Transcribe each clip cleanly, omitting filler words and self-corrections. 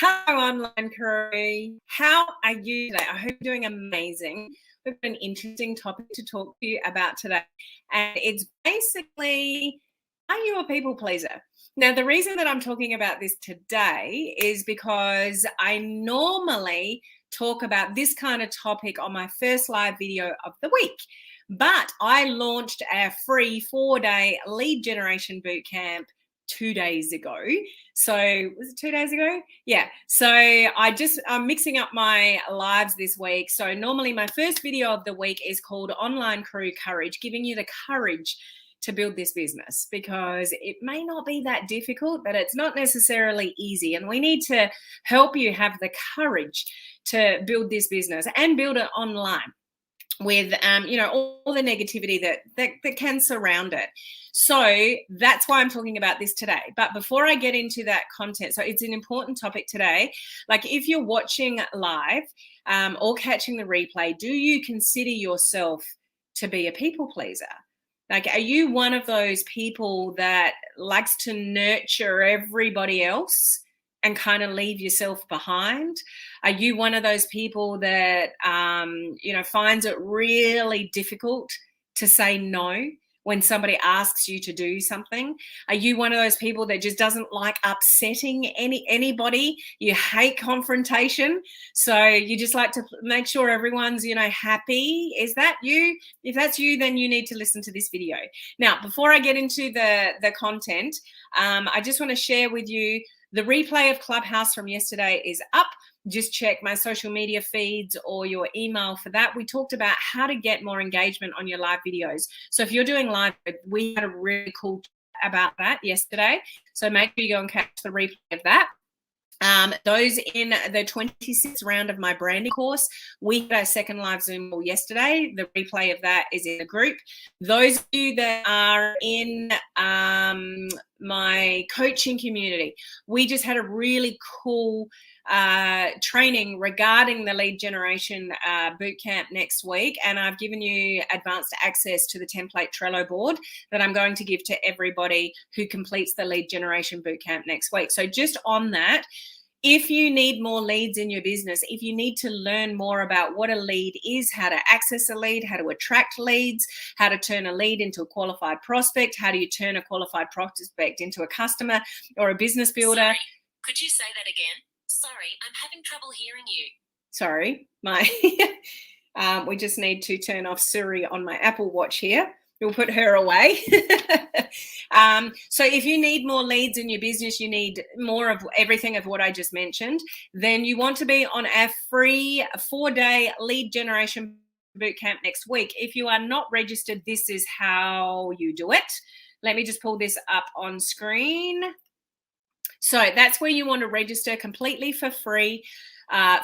Hello, online crew. How are you today? I hope you're doing amazing. We've got an interesting topic to talk to you about today, and it's basically, are you a people pleaser? Now, the reason that I'm talking about this today is because I normally talk about this kind of topic on my first live video of the week. But I launched a free 4-day lead generation bootcamp 2 days ago. So was it 2 days ago? Yeah. So I'm mixing up my lives this week. So normally my first video of the week is called Online Crew Courage, giving you the courage to build this business, because it may not be that difficult, but it's not necessarily easy. And we need to help you have the courage to build this business and build it online with all the negativity that can surround it. So that's why I'm talking about this today. But before I get into that content, so it's an important topic today. Like, if you're watching live or catching the replay, do you consider yourself to be a people pleaser? Like, are you one of those people that likes to nurture everybody else and kind of leave yourself behind? Are you one of those people that, finds it really difficult to say no when somebody asks you to do something? Are you one of those people that just doesn't like upsetting anybody? You hate confrontation, so you just like to make sure everyone's, happy. Is that you? If that's you, then you need to listen to this video. Now, before I get into the content, I just want to share with you the replay of Clubhouse from yesterday is up. Just check my social media feeds or your email for that. We talked about how to get more engagement on your live videos. So if you're doing live, we had a really cool chat about that yesterday. So make sure you go and catch the replay of that. Those in the 26th round of my branding course, we had our second live Zoom call yesterday. The replay of that is in the group. Those of you that are in my coaching community, we just had a really cool training regarding the lead generation bootcamp next week, and I've given you advanced access to the template Trello board that I'm going to give to everybody who completes the lead generation bootcamp next week. So just on that, if you need more leads in your business, if you need to learn more about what a lead is, how to access a lead, how to attract leads, how to turn a lead into a qualified prospect, how do you turn a qualified prospect into a customer or a business builder? Sorry, could you say that again? Sorry, I'm having trouble hearing you. Sorry, we just need to turn off Siri on my Apple Watch here. We'll put her away. So if you need more leads in your business, you need more of everything of what I just mentioned, then you want to be on a free 4-day lead generation bootcamp next week. If you are not registered, this is how you do it. Let me just pull this up on screen. So that's where you want to register completely for free.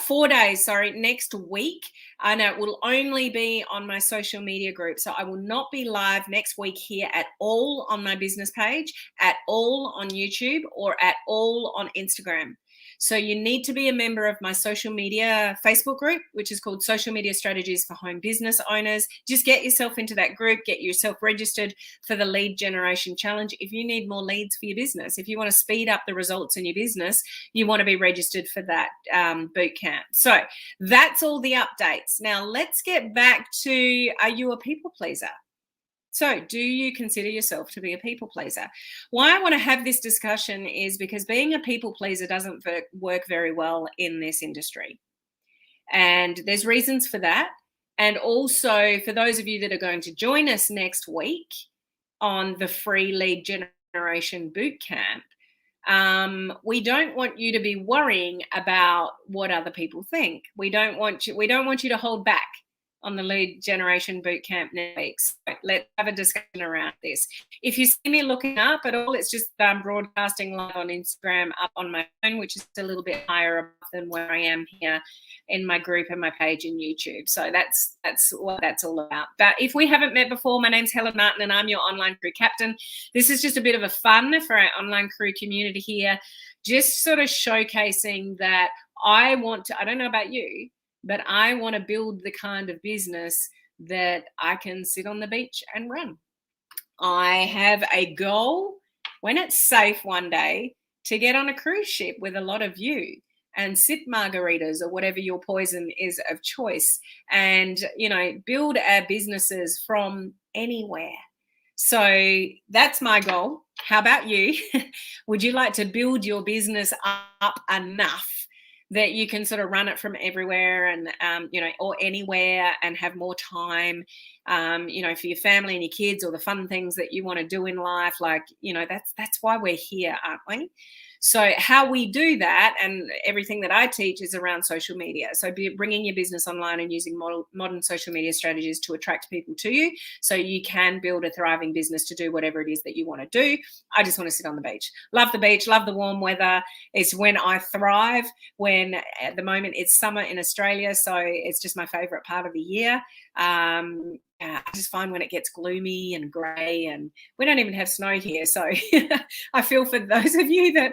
4 days, next week. And it will only be on my social media group. So I will not be live next week here at all on my business page, at all on YouTube, or at all on Instagram. So you need to be a member of my social media Facebook group, which is called Social Media Strategies for Home Business Owners. Just get yourself into that group, get yourself registered for the Lead Generation Challenge. If you need more leads for your business, if you want to speed up the results in your business, you want to be registered for that bootcamp. So that's all the updates. Now let's get back to, are you a people pleaser? So do you consider yourself to be a people pleaser? Why I want to have this discussion is because being a people pleaser doesn't work very well in this industry. And there's reasons for that. And also for those of you that are going to join us next week on the free Lead Generation Bootcamp, we don't want you to be worrying about what other people think. We don't want you to hold back on the Lead Generation Bootcamp next week. So let's have a discussion around this. If you see me looking up at all, it's just broadcasting live on Instagram up on my phone, which is a little bit higher above than where I am here in my group and my page in YouTube. So that's what that's all about. But if we haven't met before, my name's Helen Martin and I'm your online crew captain. This is just a bit of a fun for our online crew community here, just sort of showcasing that I don't know about you, but I want to build the kind of business that I can sit on the beach and run. I have a goal, when it's safe one day, to get on a cruise ship with a lot of you and sip margaritas or whatever your poison is of choice, and build our businesses from anywhere. So that's my goal. How about you? Would you like to build your business up enough that you can sort of run it from everywhere and or anywhere, and have more time for your family and your kids, or the fun things that you want to do in life? That's why we're here, aren't we? So how we do that, and everything that I teach, is around social media. So bringing your business online and using modern social media strategies to attract people to you, so you can build a thriving business to do whatever it is that you want to do. I just want to sit on the beach. Love the beach, love the warm weather. It's when I thrive. When at the moment it's summer in Australia, so it's just my favorite part of the year. I just find when it gets gloomy and grey, and we don't even have snow here, so I feel for those of you that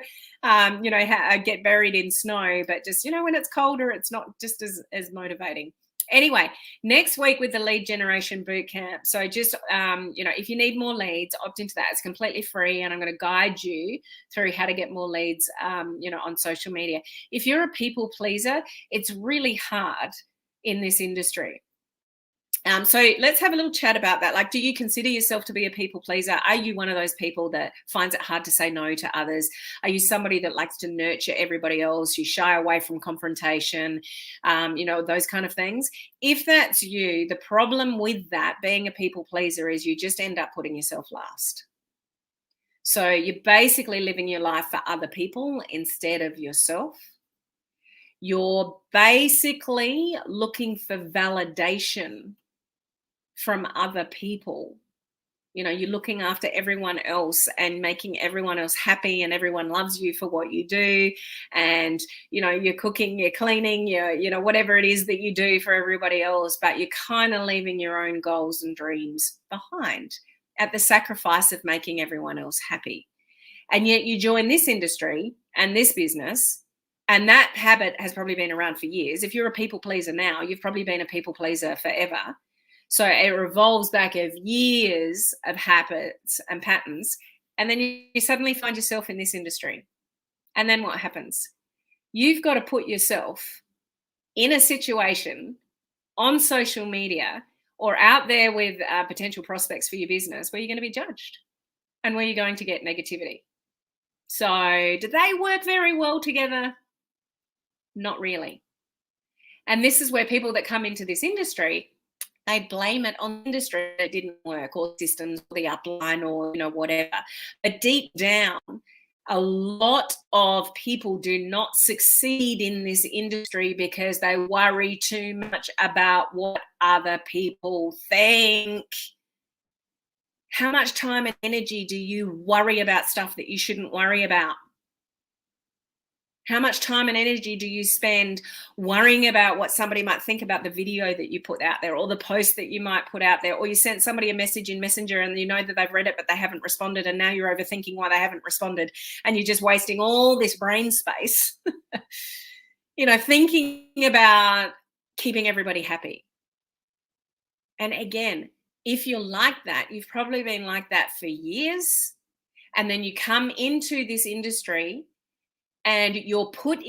get buried in snow, but just when it's colder, it's not just as motivating. Anyway, next week with the Lead Generation Bootcamp. So just if you need more leads, opt into that. It's completely free, and I'm going to guide you through how to get more leads on social media. If you're a people pleaser, it's really hard in this industry. So let's have a little chat about that. Like, do you consider yourself to be a people pleaser? Are you one of those people that finds it hard to say no to others? Are you somebody that likes to nurture everybody else? You shy away from confrontation, those kind of things? If that's you, the problem with that, being a people pleaser, is you just end up putting yourself last. So you're basically living your life for other people instead of yourself. You're basically looking for validation from other people. You're looking after everyone else and making everyone else happy, and everyone loves you for what you do. And you're cooking, you're cleaning, you're whatever it is that you do for everybody else, but you're kind of leaving your own goals and dreams behind at the sacrifice of making everyone else happy. And yet you join this industry and this business, and that habit has probably been around for years. If you're a people pleaser now, you've probably been a people pleaser forever. So it revolves back of years of habits and patterns. And then you suddenly find yourself in this industry. And then what happens? You've got to put yourself in a situation on social media or out there with potential prospects for your business where you're going to be judged and where you're going to get negativity. So do they work very well together? Not really. And this is where people that come into this industry, they blame it on the industry that didn't work, or systems, or the upline, or whatever. But deep down, a lot of people do not succeed in this industry because they worry too much about what other people think. How much time and energy do you worry about stuff that you shouldn't worry about? How much time and energy do you spend worrying about what somebody might think about the video that you put out there, or the post that you might put out there, or you sent somebody a message in Messenger and you know that they've read it but they haven't responded, and now you're overthinking why they haven't responded, and you're just wasting all this brain space thinking about keeping everybody happy. And again, if you're like that, you've probably been like that for years, and then you come into this industry and you put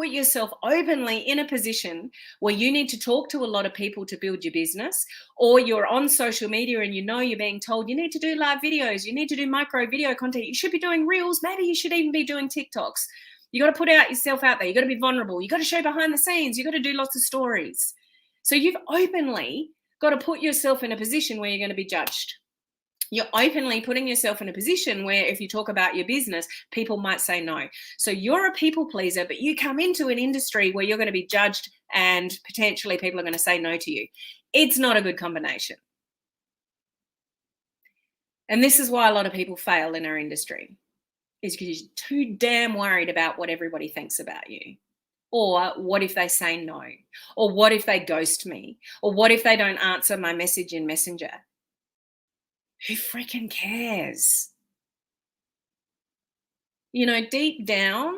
yourself openly in a position where you need to talk to a lot of people to build your business, or you're on social media and you're being told you need to do live videos, you need to do micro video content, you should be doing reels, maybe you should even be doing TikToks. You got to put yourself out there, you got to be vulnerable, you got to show behind the scenes, you got to do lots of stories. So you've openly got to put yourself in a position where you're going to be judged. You're openly putting yourself in a position where if you talk about your business, people might say no. So you're a people pleaser, but you come into an industry where you're going to be judged and potentially people are going to say no to you. It's not a good combination. And this is why a lot of people fail in our industry, is because you're too damn worried about what everybody thinks about you. Or what if they say no? Or what if they ghost me? Or what if they don't answer my message in Messenger? Who freaking cares? Deep down,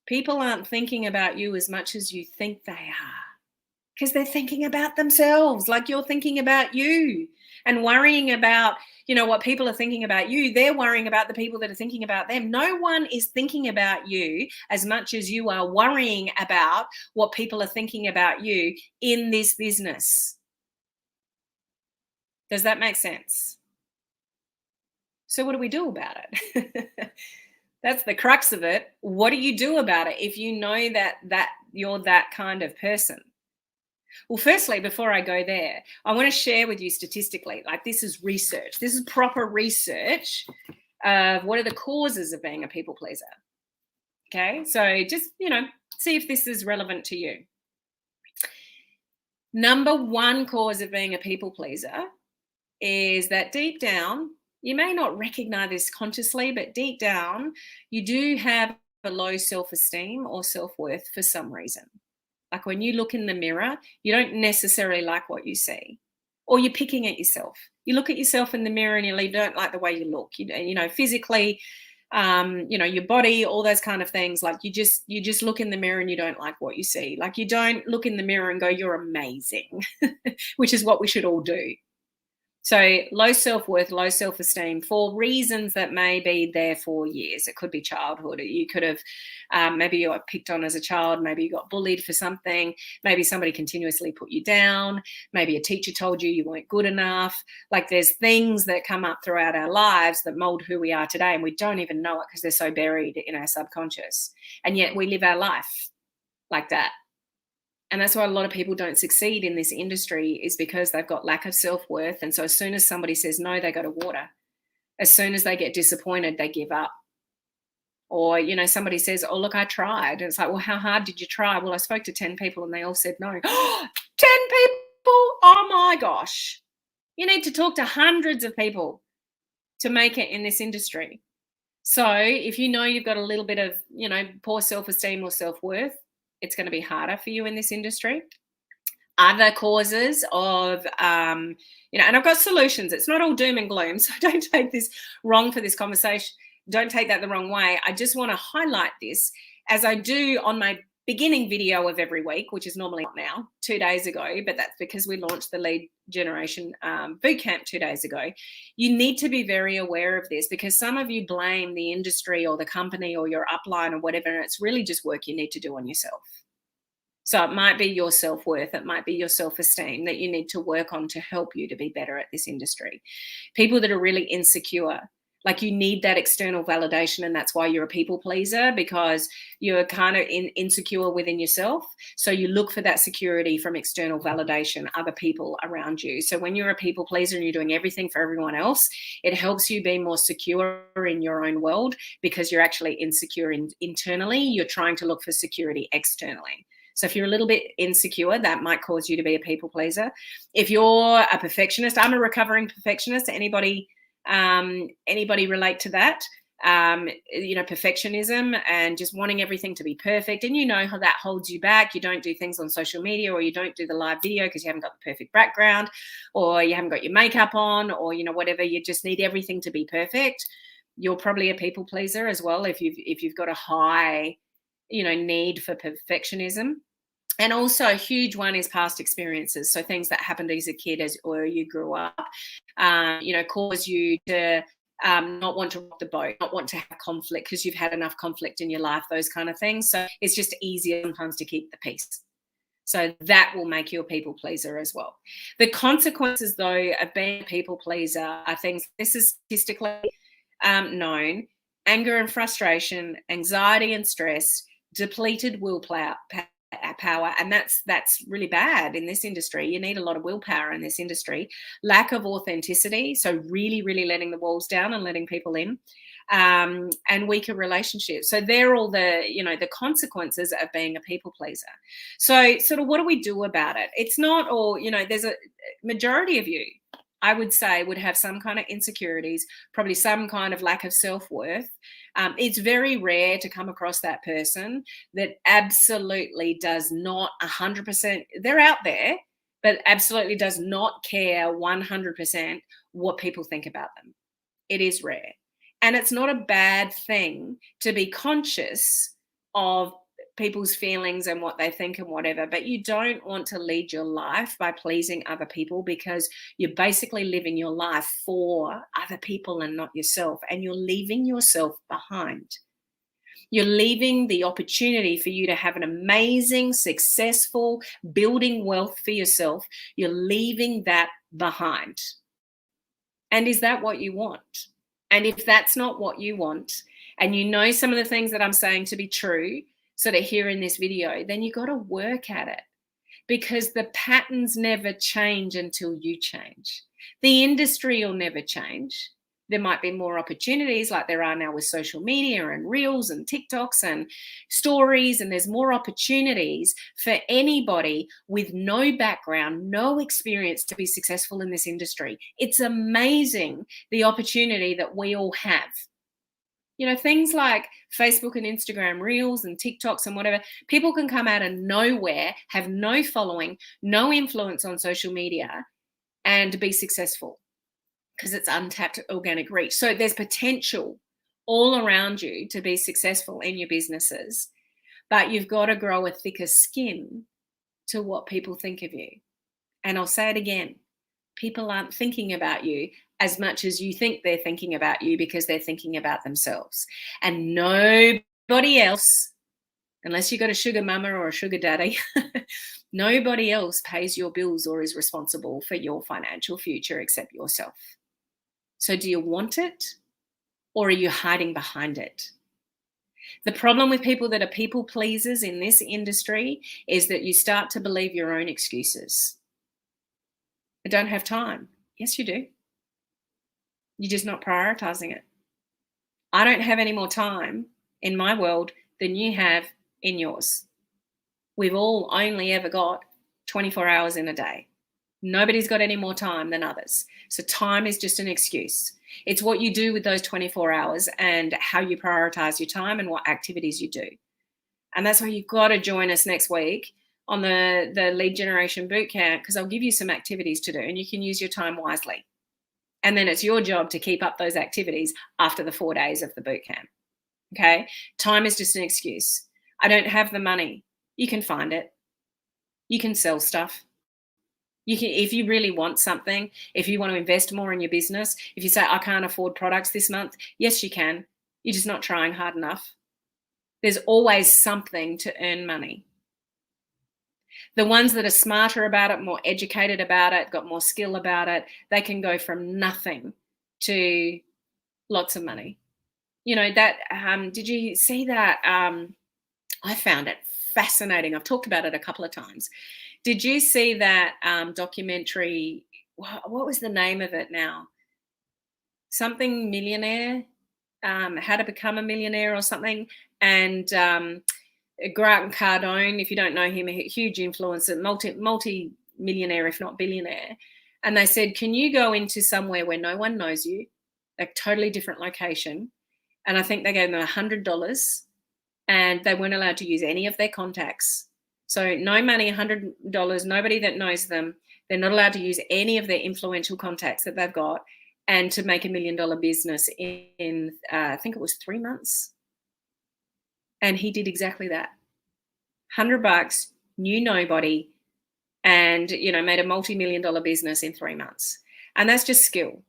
people aren't thinking about you as much as you think they are. because they're thinking about themselves like you're thinking about you, and worrying about, what people are thinking about you. They're worrying about the people that are thinking about them. No one is thinking about you as much as you are worrying about what people are thinking about you in this business. Does that make sense? So what do we do about it? That's the crux of it. What do you do about it if you know that you're that kind of person? Well, firstly, before I go there, I want to share with you statistically, like this is research. This is proper research of what are the causes of being a people pleaser. Okay, so just, see if this is relevant to you. Number one cause of being a people pleaser is that deep down, you may not recognize this consciously, but deep down, you do have a low self-esteem or self-worth for some reason. Like when you look in the mirror, you don't necessarily like what you see, or you're picking at yourself. You look at yourself in the mirror and you don't like the way you look, physically, your body, all those kind of things. Like you just look in the mirror and you don't like what you see. Like you don't look in the mirror and go, you're amazing, which is what we should all do. So low self-worth, low self-esteem for reasons that may be there for years. It could be childhood. You could have, maybe you got picked on as a child. Maybe you got bullied for something. Maybe somebody continuously put you down. Maybe a teacher told you weren't good enough. Like there's things that come up throughout our lives that mold who we are today, and we don't even know it because they're so buried in our subconscious. And yet we live our life like that. And that's why a lot of people don't succeed in this industry, is because they've got lack of self-worth. And so as soon as somebody says no, they go to water. As soon as they get disappointed, they give up. Or, somebody says, oh, look, I tried. And it's like, well, how hard did you try? Well, I spoke to 10 people and they all said no. 10 people? Oh my gosh. You need to talk to hundreds of people to make it in this industry. So if you know you've got a little bit of, poor self-esteem or self-worth, it's going to be harder for you in this industry. Other causes of, and I've got solutions. It's not all doom and gloom. So don't take this wrong for this conversation. Don't take that the wrong way. I just want to highlight this, as I do on my beginning video of every week, which is normally not now, 2 days ago, but that's because we launched the Lead Generation Bootcamp 2 days ago. You need to be very aware of this, because some of you blame the industry or the company or your upline or whatever, and it's really just work you need to do on yourself. So it might be your self-worth, it might be your self-esteem that you need to work on to help you to be better at this industry. People that are really insecure, like you need that external validation, and that's why you're a people pleaser, because you're kind of insecure within yourself. So you look for that security from external validation, other people around you. So when you're a people pleaser and you're doing everything for everyone else, it helps you be more secure in your own world, because you're actually insecure internally. You're trying to look for security externally. So if you're a little bit insecure, that might cause you to be a people pleaser. If you're a perfectionist, I'm a recovering perfectionist. Anybody relate to that? Perfectionism and just wanting everything to be perfect. And how that holds you back. You don't do things on social media, or you don't do the live video because you haven't got the perfect background, or you haven't got your makeup on, or, whatever. You just need everything to be perfect. You're probably a people pleaser as well if you've got a high need for perfectionism. And also a huge one is past experiences. So things that happened as a kid or you grew up, cause you to not want to rock the boat, not want to have conflict because you've had enough conflict in your life, those kind of things. So it's just easier sometimes to keep the peace. So that will make you a people pleaser as well. The consequences, though, of being a people pleaser are things, this is statistically known: anger and frustration, anxiety and stress, depleted willpower, and that's really bad in this industry. You need a lot of willpower in this industry. Lack of authenticity, so really letting the walls down and letting people in, and weaker relationships. So they're all the consequences of being a people pleaser. So sort of what do we do about it? It's not all, there's a majority of you, I would say, would have some kind of insecurities, probably some kind of lack of self-worth. It's very rare to come across that person that absolutely does not 100%, they're out there, but absolutely does not care 100% what people think about them. It is rare. And it's not a bad thing to be conscious of people's feelings and what they think and whatever, but you don't want to lead your life by pleasing other people, because you're basically living your life for other people and not yourself, and you're leaving yourself behind. You're leaving the opportunity for you to have an amazing, successful, building wealth for yourself. You're leaving that behind. And is that what you want? And if that's not what you want, and you know some of the things that I'm saying to be true, sort of here in this video, then you got to work at it, because the patterns never change until you change. The industry will never change. There might be more opportunities like there are now with social media and reels and TikToks and stories, and there's more opportunities for anybody with no background, no experience to be successful in this industry. It's amazing the opportunity that we all have. You know, things like Facebook and Instagram reels and TikToks and whatever, people can come out of nowhere, have no following, no influence on social media, and be successful, because it's untapped organic reach. So there's potential all around you to be successful in your businesses, but you've got to grow a thicker skin to what people think of you. And I'll say it again, people aren't thinking about you as much as you think they're thinking about you, because they're thinking about themselves. And nobody else, unless you've got a sugar mama or a sugar daddy, nobody else pays your bills or is responsible for your financial future except yourself. So do you want it, or are you hiding behind it? The problem with people that are people pleasers in this industry is that you start to believe your own excuses. I don't have time. Yes, you do. You're just not prioritizing it. I don't have any more time in my world than you have in yours. We've all only ever got 24 hours in a day. Nobody's got any more time than others. So time is just an excuse. It's what you do with those 24 hours and how you prioritize your time and what activities you do. And that's why you've got to join us next week on the Lead Generation Bootcamp, because I'll give you some activities to do and you can use your time wisely. And then it's your job to keep up those activities after the 4 days of the bootcamp. Okay? Time is just an excuse. I don't have the money. You can find it. You can sell stuff. You can, if you really want something, if you want to invest more in your business, if you say, I can't afford products this month, yes, you can. You're just not trying hard enough. There's always something to earn money. The ones that are smarter about it, more educated about it, got more skill about it, they can go from nothing to lots of money. You know, that, did you see that? I found it fascinating. I've talked about it a couple of times. Did you see that documentary? What was the name of it now? Something Millionaire, How to Become a Millionaire or something. And Grant Cardone, if you don't know him, a huge influencer, multi-millionaire, if not billionaire. And they said, can you go into somewhere where no one knows you, a totally different location? And I think they gave them $100 and they weren't allowed to use any of their contacts. So no money, $100, nobody that knows them. They're not allowed to use any of their influential contacts that they've got, and to make $1 million business in I think it was 3 months. And he did exactly that. $100, knew nobody, and made a multi-million-dollar business in 3 months. And that's just skill.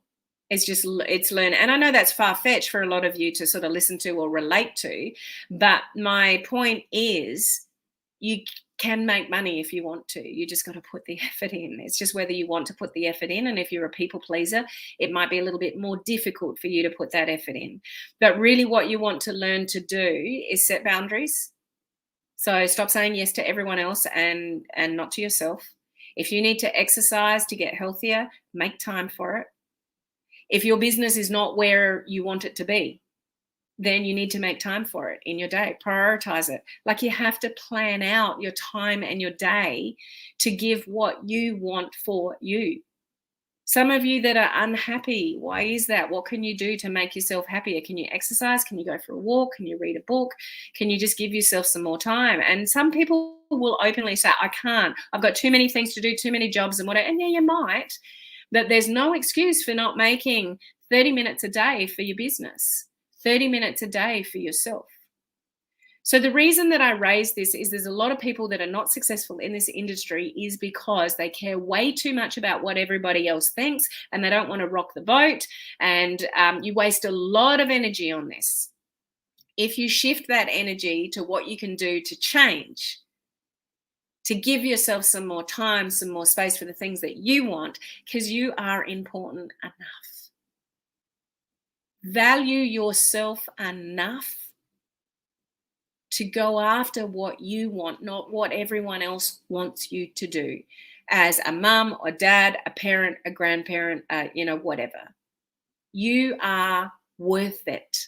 It's learn. And I know that's far-fetched for a lot of you to sort of listen to or relate to, but my point is you can make money if you want to. You just got to put the effort in. It's just whether you want to put the effort in. And if you're a people pleaser, it might be a little bit more difficult for you to put that effort in. But really what you want to learn to do is set boundaries. So stop saying yes to everyone else and not to yourself. If you need to exercise to get healthier, make time for it. If your business is not where you want it to be, then you need to make time for it in your day. Prioritize it. Like, you have to plan out your time and your day to give what you want for you. Some of you that are unhappy, why is that? What can you do to make yourself happier? Can you exercise? Can you go for a walk? Can you read a book? Can you just give yourself some more time? And some people will openly say, I can't. I've got too many things to do, too many jobs and whatever. And yeah, you might. But there's no excuse for not making 30 minutes a day for your business, 30 minutes a day for yourself. So the reason that I raise this is there's a lot of people that are not successful in this industry is because they care way too much about what everybody else thinks and they don't want to rock the boat. And you waste a lot of energy on this. If you shift that energy to what you can do to change, to give yourself some more time, some more space for the things that you want, because you are important enough. Value yourself enough to go after what you want, not what everyone else wants you to do as a mum or dad, a parent, a grandparent, whatever. You are worth it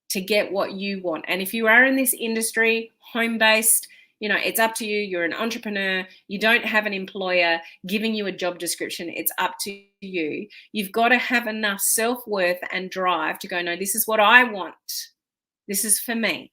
to get what you want. And if you are in this industry, home-based, it's up to you. You're an entrepreneur. You don't have an employer giving you a job description. It's up to you. You've got to have enough self-worth and drive to go, no, this is what I want. This is for me.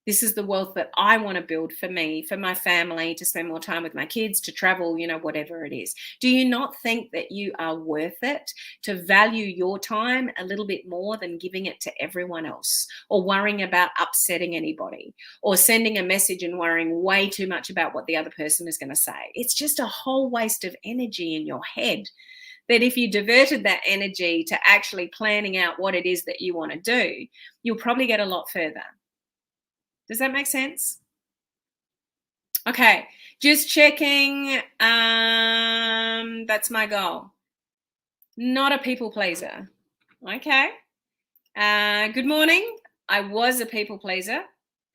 This is the wealth that I want to build for me, for my family, to spend more time with my kids, to travel, whatever it is. Do you not think that you are worth it to value your time a little bit more than giving it to everyone else, or worrying about upsetting anybody, or sending a message and worrying way too much about what the other person is going to say? It's just a whole waste of energy in your head. That if you diverted that energy to actually planning out what it is that you want to do, you'll probably get a lot further. Does that make sense? Okay, just checking. That's my goal. Not a people pleaser. Okay. Good morning. I was a people pleaser.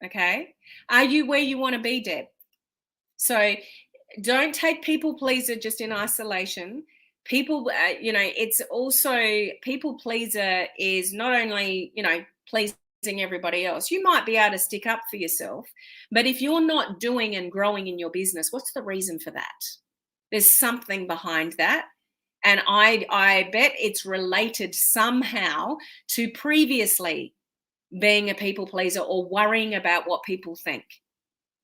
Okay. Are you where you want to be, Deb? So don't take people pleaser just in isolation. People, it's also people pleaser is not only, pleasing everybody else. You might be able to stick up for yourself, but if you're not doing and growing in your business, what's the reason for that? There's something behind that. And I bet it's related somehow to previously being a people pleaser or worrying about what people think.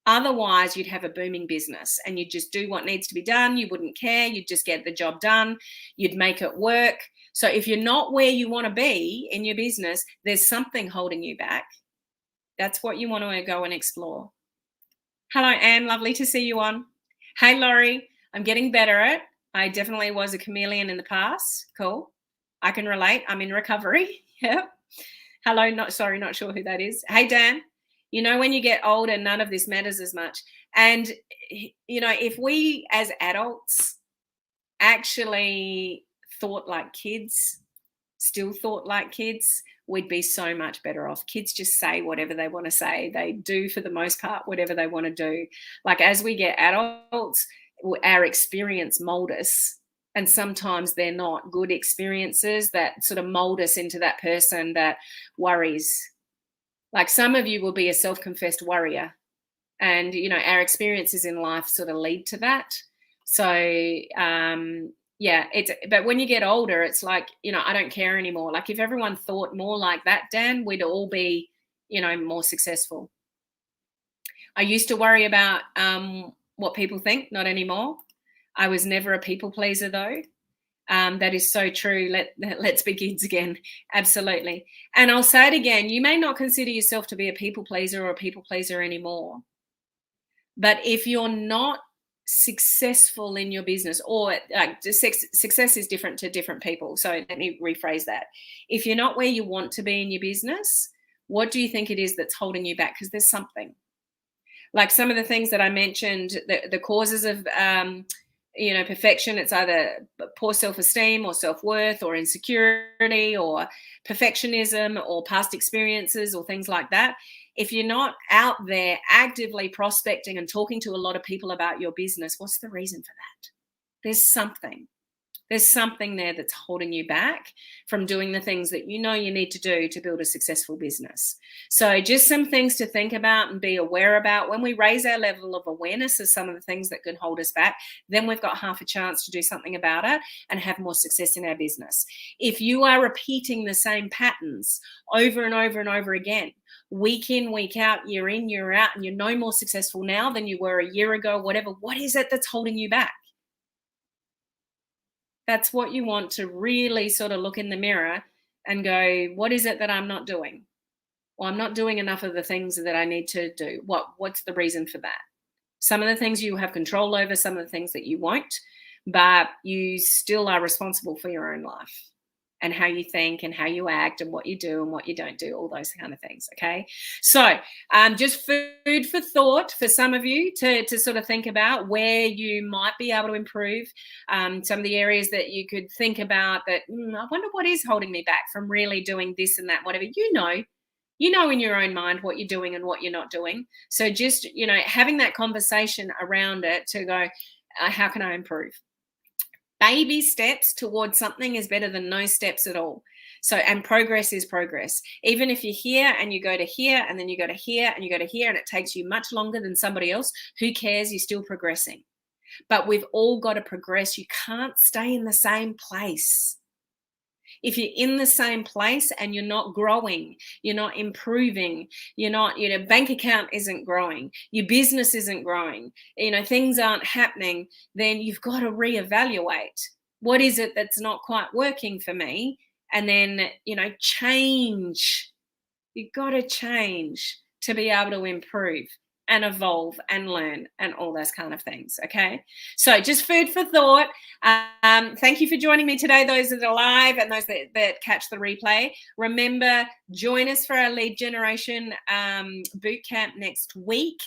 Otherwise, you'd have a booming business and you'd just do what needs to be done. You wouldn't care. You'd just get the job done. You'd make it work. So if you're not where you want to be in your business, there's something holding you back. That's what you want to go and explore. Hello, Anne. Lovely to see you on. Hey, Laurie. I'm getting better at it. I definitely was a chameleon in the past. Cool. I can relate. I'm in recovery. Yep. Hello. Not sure who that is. Hey, Dan. When you get older, none of this matters as much. And, if we as adults actually thought like kids, still thought like kids, we'd be so much better off. Kids just say whatever they want to say. They do, for the most part, whatever they want to do. Like as we get adults, our experience mold us. And sometimes they're not good experiences that sort of mold us into that person that worries. Like some of you will be a self-confessed worrier. And, our experiences in life sort of lead to that. So, but when you get older, it's like, I don't care anymore. Like if everyone thought more like that, Dan, we'd all be, more successful. I used to worry about what people think, not anymore. I was never a people pleaser though. That is so true. Let's be kids again. Absolutely. And I'll say it again. You may not consider yourself to be a people pleaser or a people pleaser anymore. But if you're not successful in your business, or success is different to different people. So let me rephrase that. If you're not where you want to be in your business, what do you think it is that's holding you back? Because there's something. Like some of the things that I mentioned, the causes of perfection, it's either poor self-esteem or self-worth or insecurity or perfectionism or past experiences or things like that. If you're not out there actively prospecting and talking to a lot of people about your business, what's the reason for that? There's something. There's something there that's holding you back from doing the things that you need to do to build a successful business. So just some things to think about and be aware about. When we raise our level of awareness of some of the things that could hold us back, then we've got half a chance to do something about it and have more success in our business. If you are repeating the same patterns over and over and over again, week in, week out, year in, year out, and you're no more successful now than you were a year ago, whatever, what is it that's holding you back? That's what you want to really sort of look in the mirror and go, what is it that I'm not doing? Well, I'm not doing enough of the things that I need to do. What's the reason for that? Some of the things you have control over, some of the things that you won't, but you still are responsible for your own life and how you think and how you act and what you do and what you don't do, all those kind of things. Okay. So just food for thought for some of you to sort of think about where you might be able to improve. Some of the areas that you could think about that, I wonder what is holding me back from really doing this and that, whatever, you know in your own mind what you're doing and what you're not doing. So just, having that conversation around it to go, how can I improve? Baby steps towards something is better than no steps at all. So, and progress is progress. Even if you're here and you go to here and then you go to here and you go to here and it takes you much longer than somebody else, who cares? You're still progressing. But we've all got to progress. You can't stay in the same place. If you're in the same place and you're not growing, you're not improving, you're not, bank account isn't growing, your business isn't growing, things aren't happening, then you've got to reevaluate. What is it that's not quite working for me? And then, change. You've got to change to be able to improve and evolve and learn and all those kind of things. Okay. So just food for thought. Thank you for joining me today, those that are live and those that catch the replay. Remember, join us for our Lead Generation Bootcamp next week.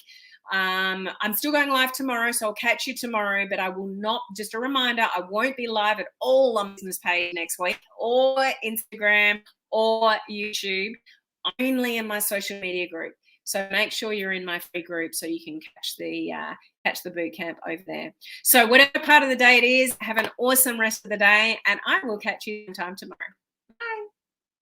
I'm still going live tomorrow, so I'll catch you tomorrow, but I will not, just a reminder, I won't be live at all on business page next week or Instagram or YouTube, only in my social media group. So make sure you're in my free group so you can catch the boot camp over there. So whatever part of the day it is, have an awesome rest of the day, and I will catch you sometime tomorrow.